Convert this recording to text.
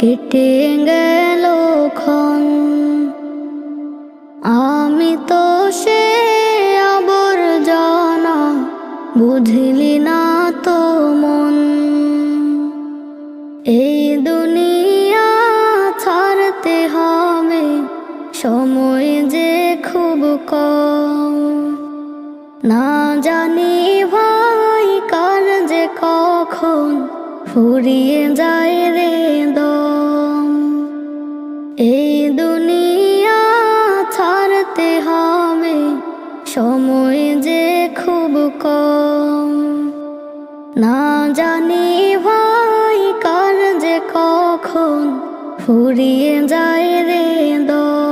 কেটে গেল ক্ষণ। আমি তো সে আবর্জনা, বুঝলি না তো মন। এই দুনিয়া ছাড়তে হবে, সময় যে খুব কম। না জানি ভাই কার যে কখন ফুরিয়ে যায় রে দম। এই দুনিয়া ছাড়তে হবে, সময় যে খুব কম। না জানি ভাই কার যে কখন ফুরিয়ে যায় রে দম।